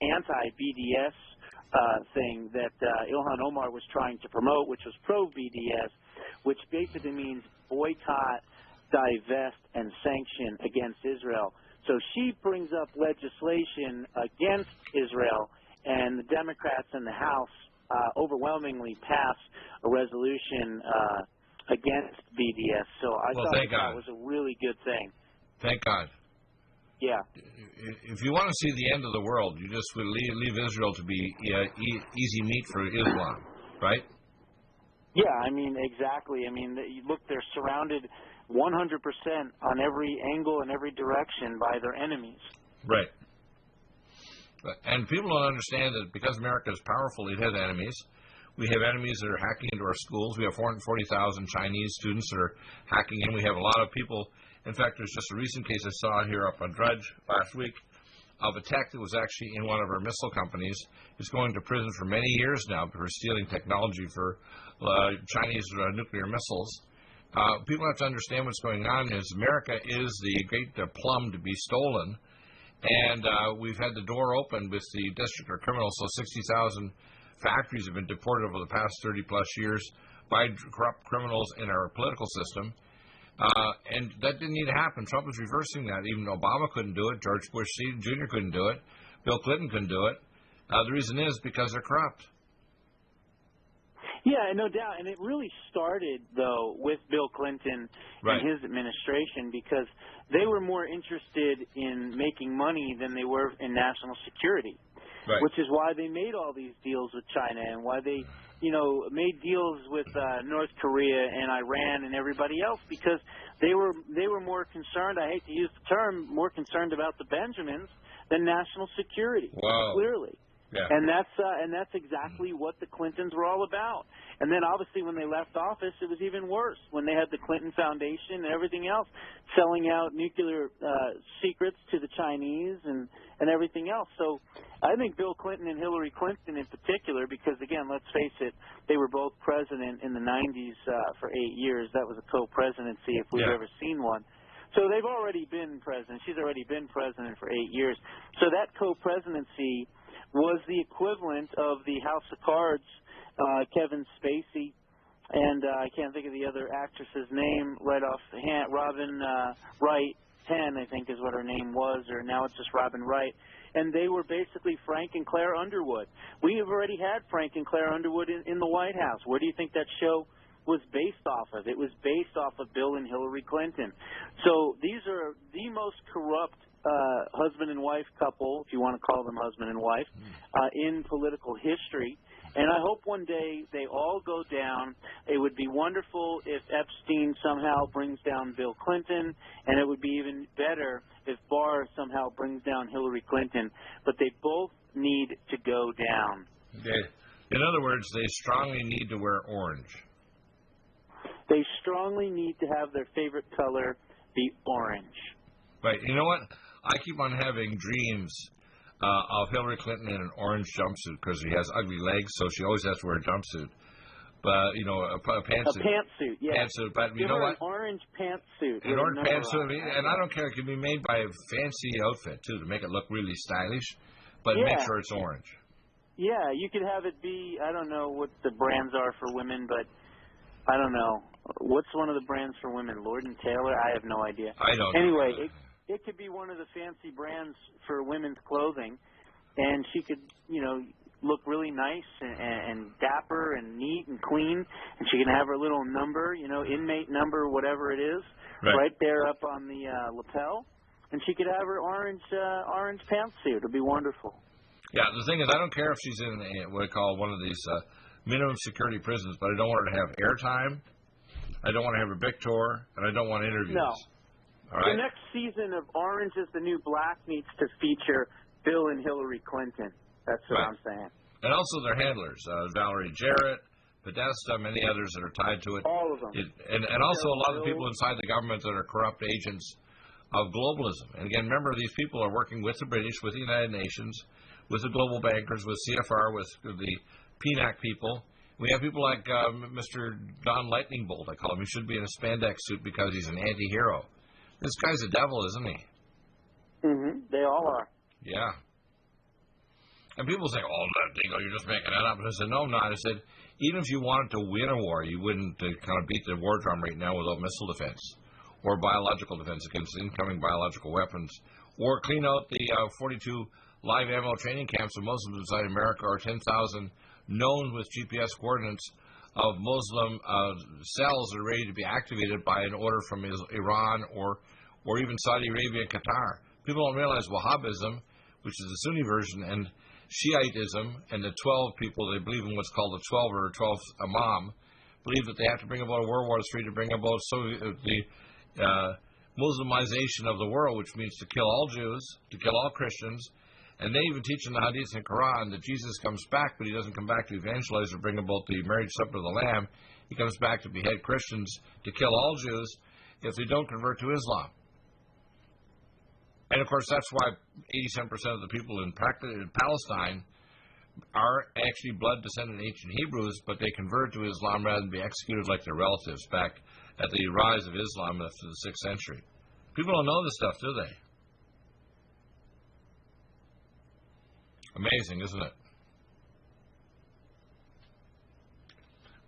anti-BDS thing that Ilhan Omar was trying to promote, which was pro-BDS, which basically means boycott, divest, and sanction against Israel. So she brings up legislation against Israel, and the Democrats in the House overwhelmingly pass a resolution against BDS. So I thought that was a really good thing. Thank God. Yeah. If you want to see the end of the world, you just would leave Israel to be easy meat for Islam, right? Yeah, I mean, exactly. I mean, look, they're surrounded 100% on every angle and every direction by their enemies. Right. And people don't understand that because America is powerful, it has enemies. We have enemies that are hacking into our schools. We have 440,000 Chinese students that are hacking in. We have a lot of people. In fact, there's just a recent case I saw here up on Drudge last week of a tech that was actually in one of our missile companies. He's going to prison for many years now for stealing technology for Chinese nuclear missiles. People have to understand what's going on is America is the great plum to be stolen, and we've had the door open with the District of Criminals, so 60,000 factories have been deported over the past 30-plus years by corrupt criminals in our political system. And that didn't need to happen. Trump is reversing that. Even Obama couldn't do it. George Bush Jr. couldn't do it. Bill Clinton couldn't do it. The reason is because they're corrupt. Yeah, no doubt. And it really started, though, with Bill Clinton and his administration because they were more interested in making money than they were in national security, which is why they made all these deals with China and why they made deals with North Korea and Iran and everybody else because they were more concerned, I hate to use the term, more concerned about the Benjamins than national security, clearly. Yeah. And that's exactly what the Clintons were all about. And then obviously when they left office, it was even worse when they had the Clinton Foundation and everything else selling out nuclear secrets to the Chinese and everything else. So I think Bill Clinton and Hillary Clinton in particular, because again, let's face it, they were both president in the 90s for 8 years. That was a co-presidency if we've ever seen one. So they've already been president. She's already been president for 8 years. So that co-presidency was the equivalent of the House of Cards, Kevin Spacey, and I can't think of the other actress's name right off the hand. Robin Wright, Penn, I think is what her name was, or now it's just Robin Wright. And they were basically Frank and Claire Underwood. We have already had Frank and Claire Underwood in the White House. Where do you think that show was based off of? It was based off of Bill and Hillary Clinton. So these are the most corrupt husband and wife couple, if you want to call them husband and wife, in political history. And I hope one day they all go down. It would be wonderful if Epstein somehow brings down Bill Clinton, and it would be even better if Barr somehow brings down Hillary Clinton. But they both need to go down. In other words, they strongly need to wear orange. They strongly need to have their favorite color be orange. Right. You know what? I keep on having dreams of Hillary Clinton in an orange jumpsuit because she has ugly legs, so she always has to wear a jumpsuit. But, a pantsuit. A pantsuit, yeah. Pantsuit, but you know what? An orange pantsuit. An orange pantsuit, and I don't care. It can be made by a fancy outfit, too, to make it look really stylish, but make sure it's orange. Yeah, you could have it be, I don't know what the brands are for women, but I don't know. What's one of the brands for women? Lord & Taylor? I have no idea. I don't know. Anyway, it could be one of the fancy brands for women's clothing, and she could, look really nice and dapper and neat and clean, and she can have her little number, inmate number, whatever it is, right there up on the lapel, and she could have her orange pantsuit. It'll be wonderful. Yeah, the thing is, I don't care if she's in what I call one of these minimum security prisons, but I don't want her to have airtime. I don't want to have a big tour, and I don't want interviews. No. All right? The next season of Orange is the New Black needs to feature Bill and Hillary Clinton. That's what I'm saying. And also their handlers, Valerie Jarrett, Podesta, many others that are tied to it. All of them. And also a lot of people inside the government that are corrupt agents of globalism. And again, remember, these people are working with the British, with the United Nations, with the global bankers, with CFR, with the PNAC people. We have people like Mr. Don Lightning Bolt, I call him. He should be in a spandex suit because he's an anti-hero. This guy's a devil, isn't he? Mm-hmm. They all are. Yeah. And people say, oh, you're just making that up. And I said, no, I'm not. I said, even if you wanted to win a war, you wouldn't kind of beat the war drum right now without missile defense or biological defense against incoming biological weapons, or clean out the 42 live ammo training camps of Muslims inside America, or 10,000 known with GPS coordinates of Muslim cells that are ready to be activated by an order from Iran or even Saudi Arabia and Qatar. People don't realize Wahhabism, which is the Sunni version, and Shiitism, and the 12 people, they believe in what's called the 12 or 12th Imam, believe that they have to bring about a World War III to bring about the Muslimization of the world, which means to kill all Jews, to kill all Christians. And they even teach in the Hadith and Quran that Jesus comes back, but he doesn't come back to evangelize or bring about the marriage supper of the Lamb. He comes back to behead Christians, to kill all Jews if they don't convert to Islam. And, of course, that's why 87% of the people in Palestine are actually blood descendant ancient Hebrews, but they convert to Islam rather than be executed like their relatives back at the rise of Islam after the 6th century. People don't know this stuff, do they? Amazing, isn't it?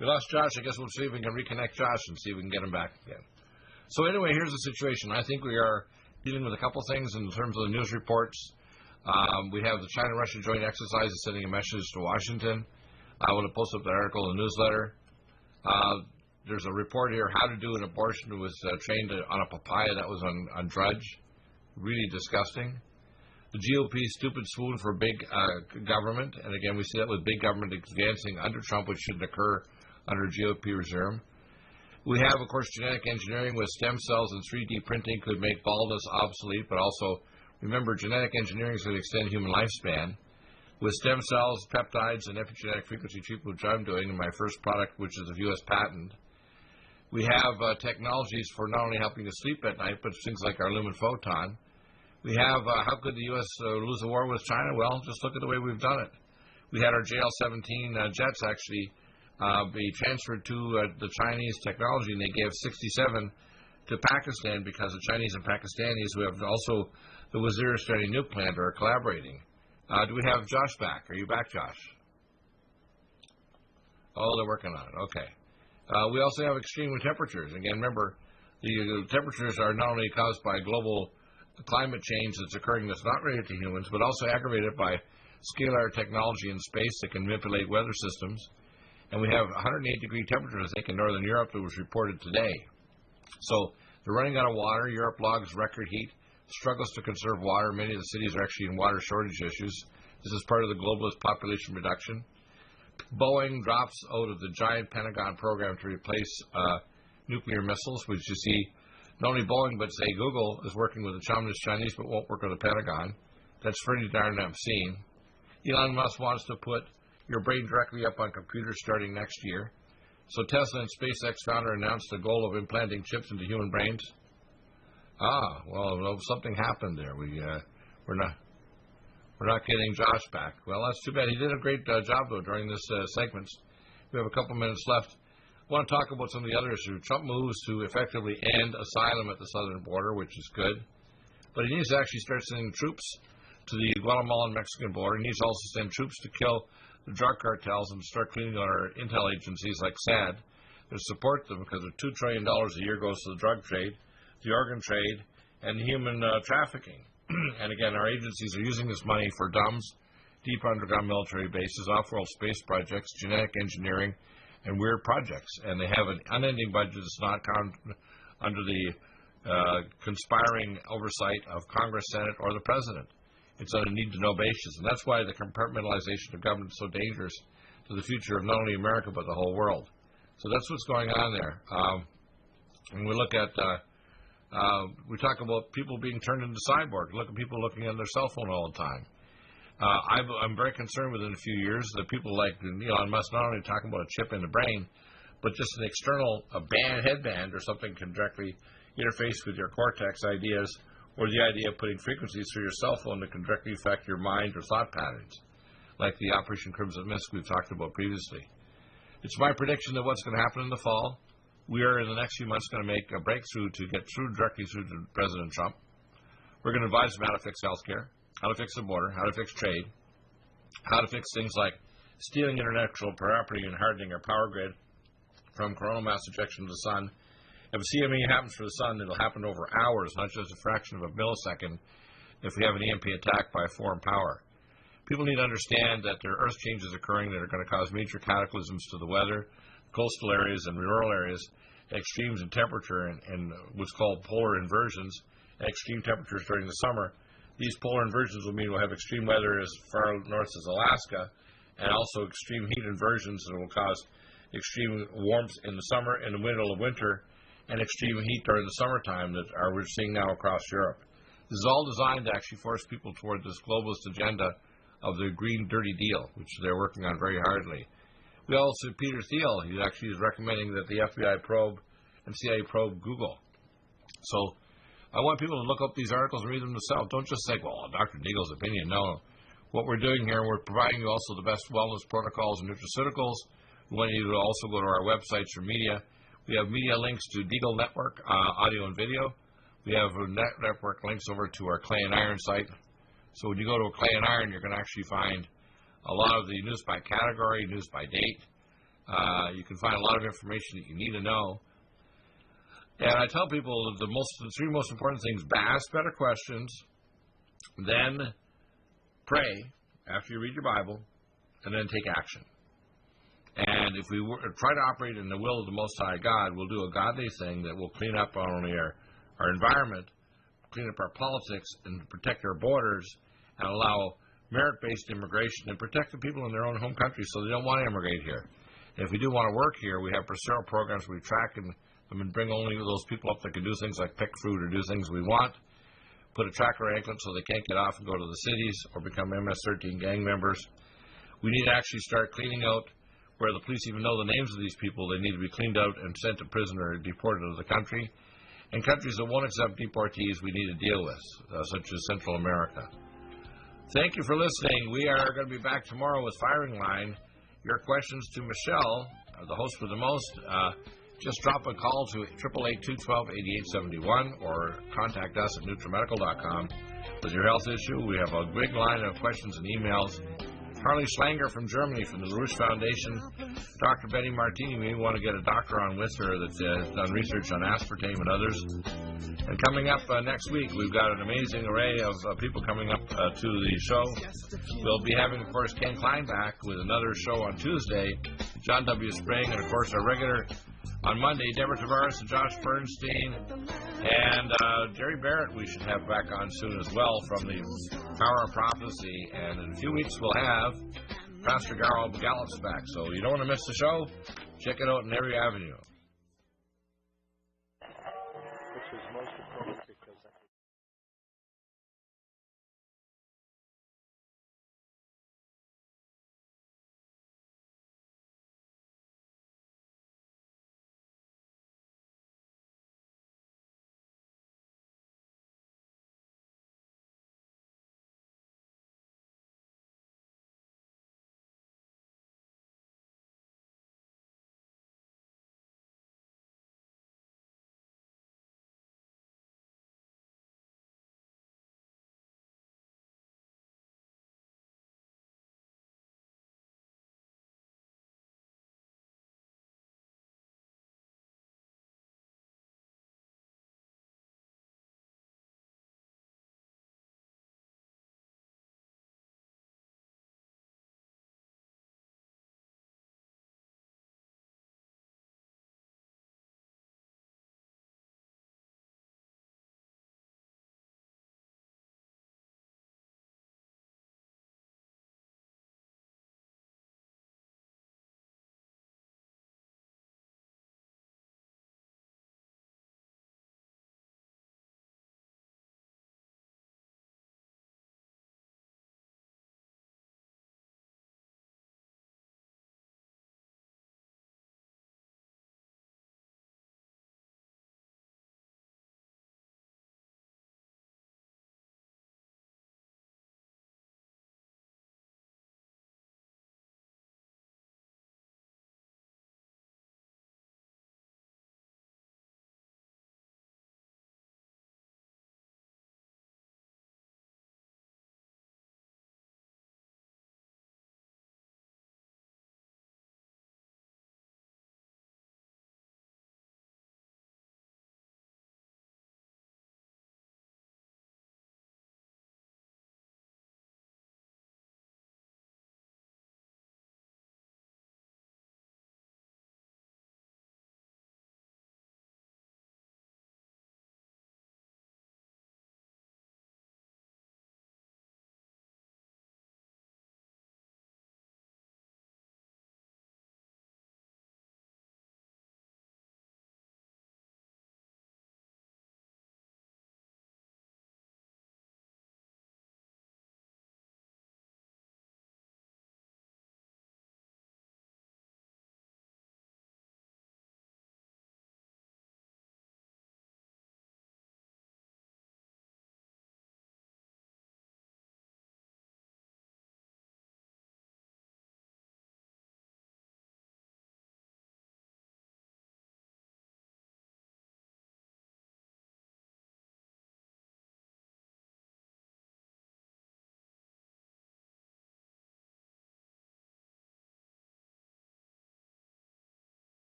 We lost Josh. I guess we'll see if we can reconnect Josh and see if we can get him back again. So anyway, here's the situation. I think we are dealing with a couple things in terms of the news reports. We have the China-Russia joint exercise is sending a message to Washington. I want to post up the article in the newsletter. There's a report here, how to do an abortion. It was trained on a papaya that was on Drudge. Really disgusting. The GOP stupid swoon for big government. And again, we see that with big government advancing under Trump, which shouldn't occur under GOP regime. We have, of course, genetic engineering with stem cells and 3D printing could make baldness obsolete, but also, remember, genetic engineering is going to extend human lifespan. With stem cells, peptides, and epigenetic frequency treatment, which I'm doing in my first product, which is a U.S. patent. We have technologies for not only helping us sleep at night, but things like our Lumen Photon. We have, how could the U.S. lose the war with China? Well, just look at the way we've done it. We had our JL-17 jets actually be transferred to the Chinese technology, and they gave 67 to Pakistan because the Chinese and Pakistanis, who have also the Waziristan nuke plant, are collaborating. Do we have Josh back? Are you back, Josh? Oh, they're working on it. Okay. We also have extreme temperatures. Again, remember, the temperatures are not only caused by global climate change that's occurring that's not related to humans, but also aggravated by scalar technology in space that can manipulate weather systems. And we have 108-degree temperatures, I think, in northern Europe that was reported today. So they're running out of water. Europe logs record heat, struggles to conserve water. Many of the cities are actually in water shortage issues. This is part of the globalist population reduction. Boeing drops out of the giant Pentagon program to replace nuclear missiles, which you see, not only Boeing, but say Google is working with the Communist Chinese, but won't work with the Pentagon. That's pretty darn obscene. Elon Musk wants to put your brain directly up on computers starting next year. So Tesla and SpaceX founder announced the goal of implanting chips into human brains. Well, something happened there. We're not getting Josh back. Well, that's too bad. He did a great job, though, during this segment. We have a couple minutes left. I want to talk about some of the other issues. Trump moves to effectively end asylum at the southern border, which is good. But he needs to actually start sending troops to the Guatemalan-Mexican border. He needs to also send troops to kill the drug cartels and start cleaning out our intel agencies like SAD to support them, because $2 trillion a year goes to the drug trade, the organ trade, and human trafficking. And again, our agencies are using this money for DUMBs, deep underground military bases, off-world space projects, genetic engineering, and weird projects. And they have an unending budget that's not under the conspiring oversight of Congress, Senate, or the President. It's on a need-to-know basis, and that's why the compartmentalization of government is so dangerous to the future of not only America but the whole world. So that's what's going on there. And we look at, we talk about people being turned into cyborgs. Look at people looking at their cell phone all the time. I'm very concerned within a few years that people like Elon Musk not only talking about a chip in the brain, but just an external headband or something can directly interface with your cortex ideas, or the idea of putting frequencies through your cell phone that can directly affect your mind or thought patterns, like the Operation Crimson Mist we've talked about previously. It's my prediction that what's going to happen in the fall, we are in the next few months going to make a breakthrough to get directly through to President Trump. We're going to advise him how to fix healthcare, how to fix the border, how to fix trade, how to fix things like stealing intellectual property and hardening our power grid from coronal mass ejection to the sun. If a CME happens for the sun, it'll happen over hours, not just a fraction of a millisecond if we have an EMP attack by a foreign power. People need to understand that there are earth changes occurring that are going to cause major cataclysms to the weather, coastal areas and rural areas, extremes in temperature and what's called polar inversions, extreme temperatures during the summer. These polar inversions will mean we'll have extreme weather as far north as Alaska, and also extreme heat inversions that will cause extreme warmth in the summer, in the middle of winter, and extreme heat during the summertime that we're seeing now across Europe. This is all designed to actually force people toward this globalist agenda of the Green Dirty Deal, which they're working on very hardly. We also have Peter Thiel. He actually is recommending that the FBI probe and CIA probe Google. So I want people to look up these articles and read them themselves. Don't just say, well, Dr. Deagle's opinion. No. What we're doing here, we're providing you also the best wellness protocols and nutraceuticals. We want you to also go to our websites for media. We have media links to Deagle Network, audio and video. We have network links over to our Clay and Iron site. So when you go to a Clay and Iron, you're going to actually find a lot of the news by category, news by date. You can find a lot of information that you need to know. And I tell people the three most important things: ask better questions, then pray after you read your Bible, and then take action. And if we try to operate in the will of the Most High God, we'll do a godly thing that will clean up not only our environment, clean up our politics, and protect our borders, and allow merit-based immigration and protect the people in their own home country so they don't want to immigrate here. And if we do want to work here, we have several programs where we track them and bring only those people up that can do things like pick fruit or do things we want, put a tracker anklet so they can't get off and go to the cities or become MS-13 gang members. We need to actually start cleaning out where the police even know the names of these people. They need to be cleaned out and sent to prison or deported to the country. And countries that won't accept deportees we need to deal with, such as Central America. Thank you for listening. We are going to be back tomorrow with Firing Line. Your questions to Michelle, the host for the most, just drop a call to 888-212-8871 or contact us at NutriMedical.com with your health issue. We have a big line of questions and emails. Harley Schlanger from Germany, from the LaRouche Foundation. Dr. Betty Martini, we want to get a doctor on with her that's done research on aspartame and others. And coming up next week, we've got an amazing array of people coming up to the show. We'll be having, of course, Ken Klein back with another show on Tuesday, John W. Spring, and, of course, our regular on Monday, Deborah Tavares and Josh Bernstein, and Jerry Barrett we should have back on soon as well from the Power of Prophecy. And in a few weeks we'll have Pastor Gallup's back. So you don't want to miss the show. Check it out in every avenue.